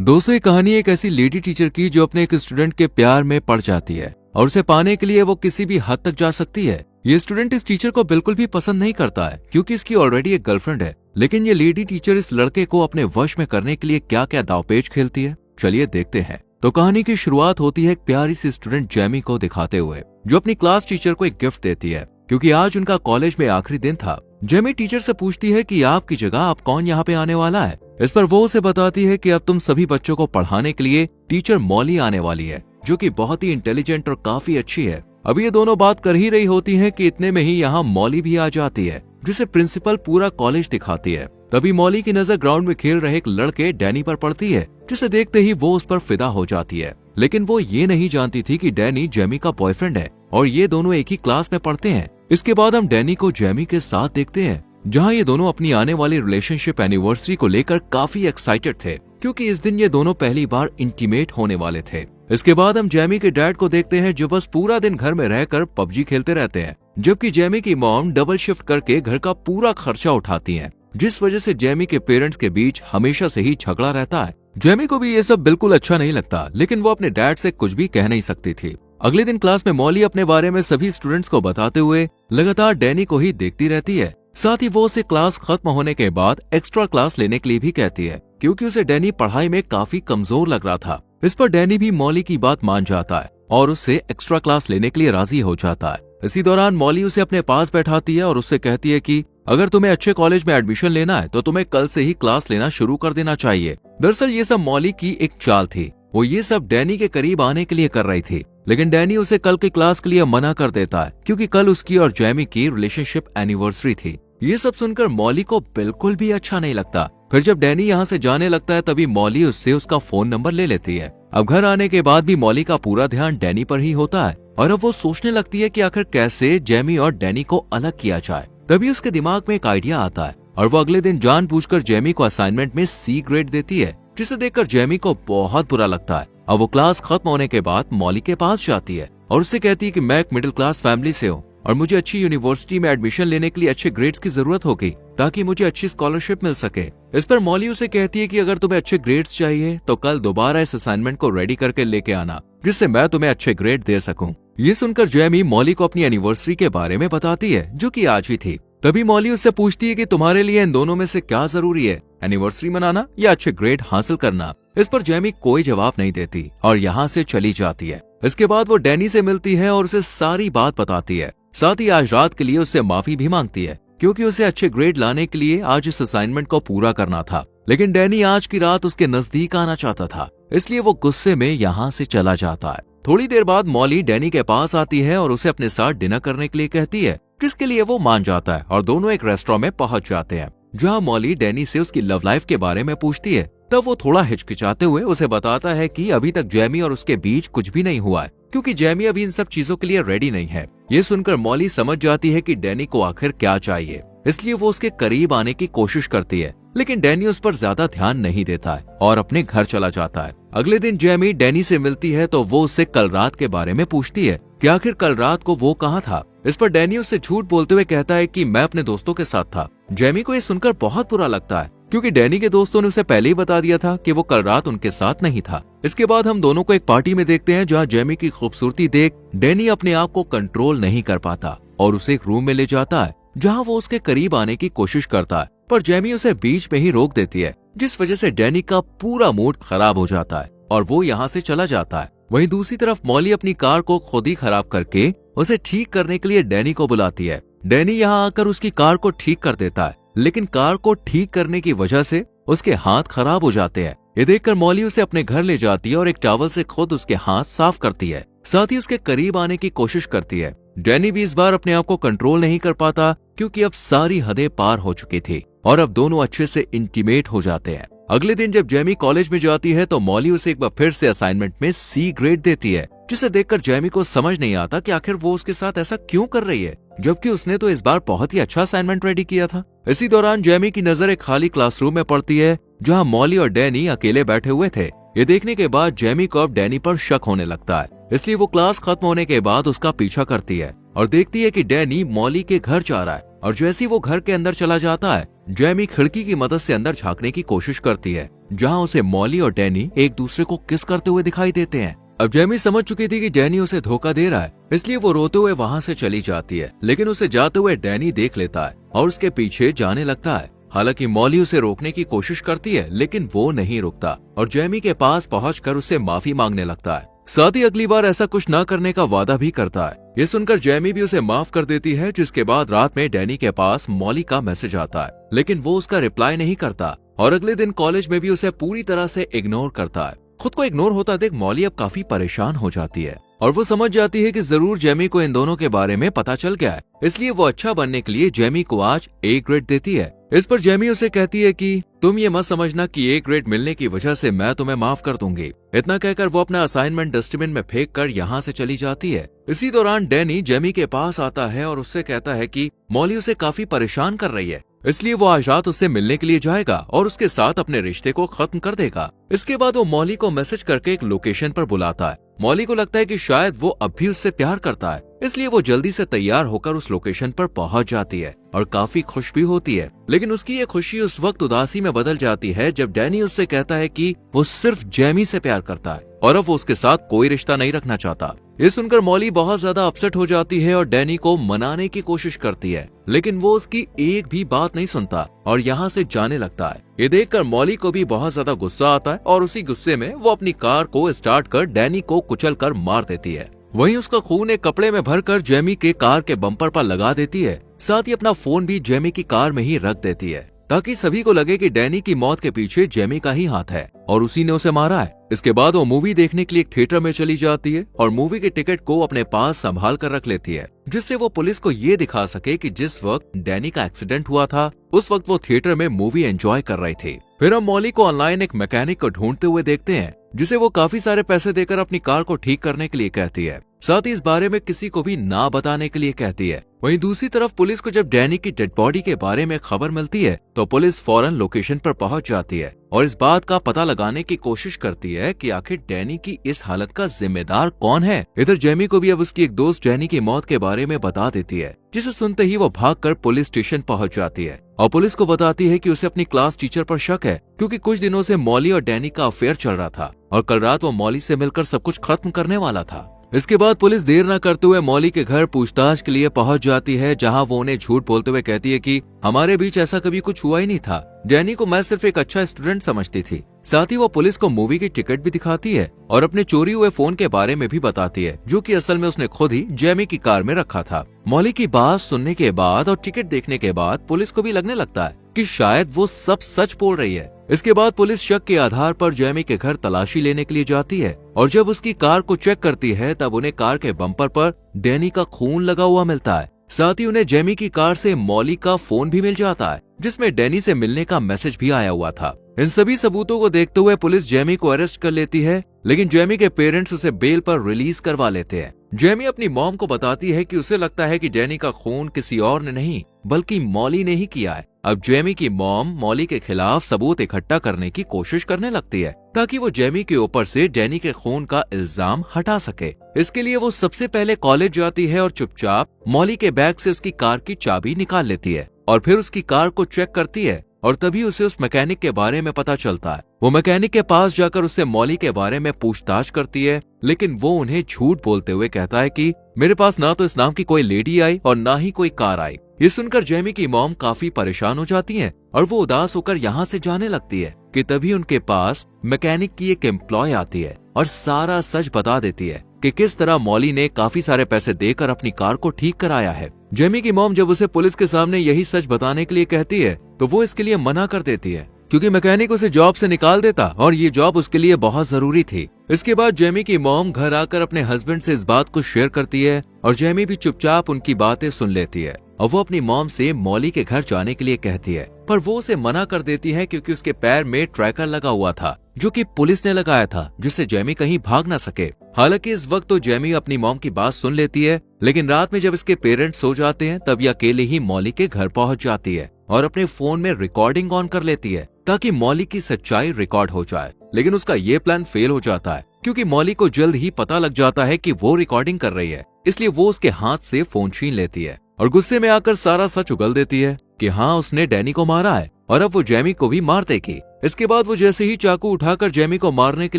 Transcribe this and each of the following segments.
दोस्तों, ये कहानी एक ऐसी लेडी टीचर की जो अपने एक स्टूडेंट के प्यार में पड़ जाती है और उसे पाने के लिए वो किसी भी हद तक जा सकती है। ये स्टूडेंट इस टीचर को बिल्कुल भी पसंद नहीं करता है क्योंकि इसकी ऑलरेडी एक गर्लफ्रेंड है। लेकिन ये लेडी टीचर इस लड़के को अपने वश में करने के लिए क्या क्या दावपेच खेलती है, चलिए देखते हैं। तो कहानी की शुरुआत होती है एक प्यारी सी स्टूडेंट जेमी को दिखाते हुए, जो अपनी क्लास टीचर को एक गिफ्ट देती है क्योंकि आज उनका कॉलेज में आखिरी दिन था। जेमी टीचर से पूछती है कि आपकी जगह अब कौन यहाँ पे आने वाला है। इस पर वो उसे बताती है कि अब तुम सभी बच्चों को पढ़ाने के लिए टीचर मॉली आने वाली है, जो कि बहुत ही इंटेलिजेंट और काफी अच्छी है। अब ये दोनों बात कर ही रही होती हैं कि इतने में ही यहाँ मॉली भी आ जाती है, जिसे प्रिंसिपल पूरा कॉलेज दिखाती है। तभी मॉली की नजर ग्राउंड में खेल रहे एक लड़के डैनी पर पड़ती है, जिसे देखते ही वो उस पर फिदा हो जाती है। लेकिन वो ये नहीं जानती थी कि डैनी जेमी का बॉयफ्रेंड है और ये दोनों एक ही क्लास में पढ़ते हैं। इसके बाद हम डैनी को जेमी के साथ देखते हैं, जहाँ ये दोनों अपनी आने वाली रिलेशनशिप एनिवर्सरी को लेकर काफी एक्साइटेड थे क्योंकि इस दिन ये दोनों पहली बार इंटीमेट होने वाले थे। इसके बाद हम जेमी के डैड को देखते हैं, जो बस पूरा दिन घर में रहकर पबजी खेलते रहते हैं, जबकि जेमी की मॉम डबल शिफ्ट करके घर का पूरा खर्चा उठाती है, जिस वजह से जेमी के पेरेंट्स के बीच हमेशा से ही झगड़ा रहता है। जेमी को भी ये सब बिल्कुल अच्छा नहीं लगता, लेकिन वो अपने डैड से कुछ भी कह नहीं सकती थी। अगले दिन क्लास में मॉली अपने बारे में सभी स्टूडेंट्स को बताते हुए लगातार डैनी को ही देखती रहती है। साथ ही वो उसे क्लास खत्म होने के बाद एक्स्ट्रा क्लास लेने के लिए भी कहती है क्योंकि उसे डैनी पढ़ाई में काफी कमजोर लग रहा था। इस पर डैनी भी मॉली की बात मान जाता है और उससे एक्स्ट्रा क्लास लेने के लिए राजी हो जाता है। इसी दौरान मॉली उसे अपने पास बैठाती है और उससे कहती है कि अगर तुम्हें अच्छे कॉलेज में एडमिशन लेना है तो तुम्हें कल से ही क्लास लेना शुरू कर देना चाहिए। दरअसल ये सब मॉली की एक चाल थी। वो ये सब डैनी के करीब आने के लिए कर रही थी, लेकिन डैनी उसे कल के क्लास के लिए मना कर देता है क्योंकि कल उसकी और जेमी की रिलेशनशिप एनिवर्सरी थी। ये सब सुनकर मॉली को बिल्कुल भी अच्छा नहीं लगता। फिर जब डैनी यहाँ से जाने लगता है तभी मॉली उससे उसका फोन नंबर ले लेती है। अब घर आने के बाद भी मॉली का पूरा ध्यान डैनी पर ही होता है और अब वो सोचने लगती है कि आखिर कैसे जेमी और डैनी को अलग किया जाए। तभी उसके दिमाग में एक आइडिया आता है और वो अगले दिन जानबूझकर जेमी को असाइनमेंट में सी ग्रेड देती है, जिसे देखकर जेमी को बहुत बुरा लगता है। अब वो क्लास खत्म होने के बाद मॉली के पास जाती है और उससे कहती है कि मैं एक मिडिल क्लास फैमिली से हूँ और मुझे अच्छी यूनिवर्सिटी में एडमिशन लेने के लिए अच्छे ग्रेड्स की जरूरत होगी ताकि मुझे अच्छी स्कॉलरशिप मिल सके। इस पर मॉली उसे कहती है कि अगर तुम्हें अच्छे ग्रेड्स चाहिए तो कल दोबारा इस असाइनमेंट को रेडी करके लेके आना, जिससे मैं तुम्हें अच्छे ग्रेड दे सकूं। ये सुनकर जेमी मॉली को अपनी एनिवर्सरी के बारे में बताती है, जो कि आज ही थी। तभी मॉली उससे पूछती है कि तुम्हारे लिए इन दोनों में से क्या जरूरी है, एनिवर्सरी मनाना या अच्छे ग्रेड हासिल करना। इस पर जेमी कोई जवाब नहीं देती और यहाँ से चली जाती है। इसके बाद वो डैनी से मिलती है और उसे सारी बात बताती है। साथ ही आज रात के लिए उससे माफी भी मांगती है क्योंकि उसे अच्छे ग्रेड लाने के लिए आज इस असाइनमेंट को पूरा करना था। लेकिन डैनी आज की रात उसके नजदीक आना चाहता था, इसलिए वो गुस्से में यहाँ से चला जाता है। थोड़ी देर बाद मॉली डैनी के पास आती है और उसे अपने साथ डिनर करने के लिए कहती है, जिसके लिए वो मान जाता है और दोनों एक रेस्टोरेंट में पहुंच जाते हैं, जहाँ मॉली डैनी से उसकी लव लाइफ के बारे में पूछती है। तब वो थोड़ा हिचकिचाते हुए उसे बताता है कि अभी तक जेमी और उसके बीच कुछ भी नहीं हुआ है क्योंकि जेमी अभी इन सब चीजों के लिए रेडी नहीं है। ये सुनकर मॉली समझ जाती है कि डैनी को आखिर क्या चाहिए, इसलिए वो उसके करीब आने की कोशिश करती है, लेकिन डैनी उस पर ज्यादा ध्यान नहीं देता है और अपने घर चला जाता है। अगले दिन जेमी डैनी से मिलती है तो वो उससे कल रात के बारे में पूछती है कि आखिर कल रात को वो कहाँ था। इस पर डैनी उससे झूठ बोलते हुए कहता है कि मैं अपने दोस्तों के साथ था। जेमी को ये सुनकर बहुत बुरा लगता है क्योंकि डैनी के दोस्तों ने उसे पहले ही बता दिया था कि वो कल रात उनके साथ नहीं था। इसके बाद हम दोनों को एक पार्टी में देखते हैं, जहाँ जेमी की खूबसूरती देख डैनी अपने आप को कंट्रोल नहीं कर पाता और उसे एक रूम में ले जाता है, जहाँ वो उसके करीब आने की कोशिश करता है, पर जेमी उसे बीच में ही रोक देती है, जिस वजह से डैनी का पूरा मूड खराब हो जाता है और वो यहाँ से चला जाता है। वहीं दूसरी तरफ मॉली अपनी कार को खुद ही खराब करके उसे ठीक करने के लिए डैनी को बुलाती है। डैनी यहाँ आकर उसकी कार को ठीक कर देता है, लेकिन कार को ठीक करने की वजह से उसके हाथ खराब हो जाते हैं। ये देखकर मॉली उसे अपने घर ले जाती है और एक टॉवल से खुद उसके हाथ साफ करती है, साथ ही उसके करीब आने की कोशिश करती है। डैनी भी इस बार अपने आप को कंट्रोल नहीं कर पाता क्योंकि अब सारी हदें पार हो चुकी थी और अब दोनों अच्छे से इंटीमेट हो जाते हैं। अगले दिन जब जेमी कॉलेज में जाती है तो मॉली उसे एक बार फिर से असाइनमेंट में सी ग्रेड देती है, जिसे देखकर जेमी को समझ नहीं आता कि आखिर वो उसके साथ ऐसा क्यों कर रही है, जबकि उसने तो इस बार बहुत ही अच्छा असाइनमेंट रेडी किया था। इसी दौरान जेमी की नजर एक खाली क्लासरूम में पड़ती है, जहाँ मॉली और डैनी अकेले बैठे हुए थे। ये देखने के बाद जेमी को अब डैनी पर शक होने लगता है, इसलिए वो क्लास खत्म होने के बाद उसका पीछा करती है और देखती है कि डैनी मॉली के घर जा रहा है और जैसे ही वो घर के अंदर चला जाता है जैमी खिड़की की मदद से अंदर झांकने की कोशिश करती है, जहां उसे मॉली और डैनी एक दूसरे को किस करते हुए दिखाई देते हैं। अब जैमी समझ चुकी थी कि डैनी उसे धोखा दे रहा है, इसलिए वो रोते हुए वहां से चली जाती है, लेकिन उसे जाते हुए डैनी देख लेता है और उसके पीछे जाने लगता है। हालांकि मॉली उसे रोकने की कोशिश करती है, लेकिन वो नहीं रुकता और जैमी के पास पहुंचकर उससे माफी मांगने लगता है। साथ ही अगली बार ऐसा कुछ न करने का वादा भी करता है। ये सुनकर जैमी भी उसे माफ कर देती है, जिसके बाद रात में डैनी के पास मॉली का मैसेज आता है, लेकिन वो उसका रिप्लाई नहीं करता और अगले दिन कॉलेज में भी उसे पूरी तरह से इग्नोर करता है। खुद को इग्नोर होता देख मॉली अब काफी परेशान हो जाती है और वो समझ जाती है कि जरूर जैमी को इन दोनों के बारे में पता चल गया है, इसलिए वो अच्छा बनने के लिए जैमी को आज A ग्रेड देती है। इस पर जैमी उसे कहती है कि तुम ये मत समझना कि A ग्रेड मिलने की वजह से मैं तुम्हें माफ कर दूंगी। इतना कहकर वो अपना असाइनमेंट डस्टबिन में फेंक कर यहाँ से चली जाती है। इसी दौरान डैनी जैमी के पास आता है और उससे कहता है कि मॉली उसे काफी परेशान कर रही है, इसलिए वो आज रात उससे मिलने के लिए जाएगा और उसके साथ अपने रिश्ते को खत्म कर देगा। इसके बाद वो मॉली को मैसेज करके एक लोकेशन पर बुलाता है। मॉली को लगता है कि शायद वो अब भी उससे प्यार करता है, इसलिए वो जल्दी से तैयार होकर उस लोकेशन पर पहुंच जाती है और काफी खुश भी होती है। लेकिन उसकी ये खुशी उस वक्त उदासी में बदल जाती है जब डैनी उससे कहता है कि वो सिर्फ जैमी से प्यार करता है और अब वो उसके साथ कोई रिश्ता नहीं रखना चाहता। ये सुनकर मॉली बहुत ज्यादा अपसेट हो जाती है और डैनी को मनाने की कोशिश करती है, लेकिन वो उसकी एक भी बात नहीं सुनता और यहाँ से जाने लगता है। ये देखकर मॉली को भी बहुत ज्यादा गुस्सा आता है और उसी गुस्से में वो अपनी कार को स्टार्ट कर डैनी को कुचल कर मार देती है। वहीं उसका खून एक कपड़े में भरकर जैमी के कार के बम्पर पर लगा देती है। साथ ही अपना फोन भी जैमी की कार में ही रख देती है, ताकि सभी को लगे कि डैनी की मौत के पीछे जैमी का ही हाथ है और उसी ने उसे मारा है। इसके बाद वो मूवी देखने के लिए एक थिएटर में चली जाती है और मूवी के टिकट को अपने पास संभाल कर रख लेती है, जिससे वो पुलिस को ये दिखा सके कि जिस वक्त डैनी का एक्सीडेंट हुआ था उस वक्त वो थिएटर में मूवी एंजॉय कर रही थी। फिर हम मॉली को ऑनलाइन एक मैकेनिक को ढूंढते हुए देखते हैं, जिसे वो काफी सारे पैसे देकर अपनी कार को ठीक करने के लिए कहती है। साथ ही इस बारे में किसी को भी ना बताने के लिए कहती है। वहीं दूसरी तरफ पुलिस को जब डैनी की डेड बॉडी के बारे में खबर मिलती है तो पुलिस फौरन लोकेशन पर पहुंच जाती है और इस बात का पता लगाने की कोशिश करती है कि आखिर डैनी की इस हालत का जिम्मेदार कौन है। इधर जैमी को भी अब उसकी एक दोस्त डैनी की मौत के बारे में बता देती है, जिसे सुनते ही वो भागकर पुलिस स्टेशन पहुंच जाती है और पुलिस को बताती है कि उसे अपनी क्लास टीचर पर शक है, क्योंकि कुछ दिनों से मॉली और डैनी का अफेयर चल रहा था और कल रात वो मॉली से मिलकर सब कुछ खत्म करने वाला था। इसके बाद पुलिस देर न करते हुए मॉली के घर पूछताछ के लिए पहुंच जाती है, जहां वो उन्हें झूठ बोलते हुए कहती है कि हमारे बीच ऐसा कभी कुछ हुआ ही नहीं था, डैनी को मैं सिर्फ एक अच्छा स्टूडेंट समझती थी। साथ ही वो पुलिस को मूवी की टिकट भी दिखाती है और अपने चोरी हुए फोन के बारे में भी बताती है, जो कि असल में उसने खुद ही जैमी की कार में रखा था। मॉली की बात सुनने के बाद और टिकट देखने के बाद पुलिस को भी लगने लगता है कि शायद वो सब सच बोल रही है। इसके बाद पुलिस शक के आधार पर जैमी के घर तलाशी लेने के लिए जाती है और जब उसकी कार को चेक करती है तब उन्हें कार के बम्पर पर डैनी का खून लगा हुआ मिलता है। साथ ही उन्हें जैमी की कार से मॉली का फोन भी मिल जाता है, जिसमें डैनी से मिलने का मैसेज भी आया हुआ था। इन सभी सबूतों को देखते हुए पुलिस जैमी को अरेस्ट कर लेती है, लेकिन जैमी के पेरेंट्स उसे बेल पर रिलीज करवा लेते हैं। जैमी अपनी मॉम को बताती है कि उसे लगता है कि डैनी का खून किसी और ने नहीं बल्कि मॉली ने ही किया है। अब जैमी की मॉम मॉली के खिलाफ सबूत इकट्ठा करने की कोशिश करने लगती है, ताकि वो जैमी के ऊपर से डैनी के खून का इल्जाम हटा सके। इसके लिए वो सबसे पहले कॉलेज जाती है और चुपचाप मॉली के बैग से उसकी कार की चाबी निकाल लेती है और फिर उसकी कार को चेक करती है और तभी उसे उस मैकेनिक के बारे में पता चलता है। वो मैकेनिक के पास जाकर उससे मॉली के बारे में पूछताछ करती है, लेकिन वो उन्हें झूठ बोलते हुए कहता है कि मेरे पास ना तो इस नाम की कोई लेडी आई और ना ही कोई कार आई। ये सुनकर जैमी की मॉम काफी परेशान हो जाती हैं और वो उदास होकर यहाँ से जाने लगती है कि तभी उनके पास मैकेनिक की एक एम्प्लॉय आती है और सारा सच बता देती है कि किस तरह मॉली ने काफी सारे पैसे देकर अपनी कार को ठीक कराया है। जैमी की मॉम जब उसे पुलिस के सामने यही सच बताने के लिए कहती है तो वो इसके लिए मना कर देती है, क्योंकि मैकेनिक उसे जॉब से निकाल देता और ये जॉब उसके लिए बहुत जरूरी थी। इसके बाद जैमी की मॉम घर आकर अपने हस्बैंड से इस बात को शेयर करती है और जैमी भी चुपचाप उनकी बातें सुन लेती है और वो अपनी मॉम से मॉली के घर जाने के लिए कहती है, पर वो उसे मना कर देती है क्योंकि उसके पैर में ट्रैकर लगा हुआ था, जो कि पुलिस ने लगाया था, जिससे जैमी कहीं भाग ना सके। हालांकि इस वक्त तो जैमी अपनी मॉम की बात सुन लेती है, लेकिन रात में जब इसके पेरेंट्स सो जाते हैं तब ये अकेले ही मॉली के घर पहुंच जाती है और अपने फोन में रिकॉर्डिंग ऑन कर लेती है ताकि मॉली की सच्चाई रिकॉर्ड हो जाए। लेकिन उसका ये प्लान फेल हो जाता है, क्योंकि मॉली को जल्द ही पता लग जाता है कि वो रिकॉर्डिंग कर रही है, इसलिए वो उसके हाथ से फोन छीन लेती है और गुस्से में आकर सारा सच उगल देती है कि हाँ उसने डैनी को मारा है और अब वो जेमी को भी मार देगी। इसके बाद वो जैसे ही चाकू उठाकर जेमी को मारने के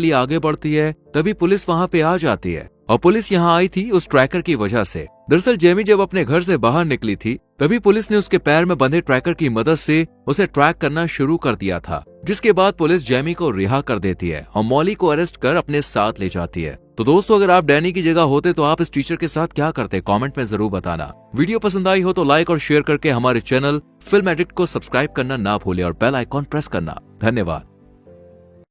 लिए आगे बढ़ती है तभी पुलिस वहाँ पे आ जाती है। और पुलिस यहाँ आई थी उस ट्रैकर की वजह से। दरअसल जेमी जब अपने घर से बाहर निकली थी तभी पुलिस ने उसके पैर में बंधे ट्रैकर की मदद से उसे ट्रैक करना शुरू कर दिया था, जिसके बाद पुलिस जेमी को रिहा कर देती है और मॉली को अरेस्ट कर अपने साथ ले जाती है। तो दोस्तों अगर आप डैनी की जगह होते तो आप इस टीचर के साथ क्या करते, कमेंट में जरूर बताना। वीडियो पसंद आई हो तो लाइक और शेयर करके हमारे चैनल फिल्म एडिक्ट को सब्सक्राइब करना ना भूले और बेल आइकॉन प्रेस करना। धन्यवाद।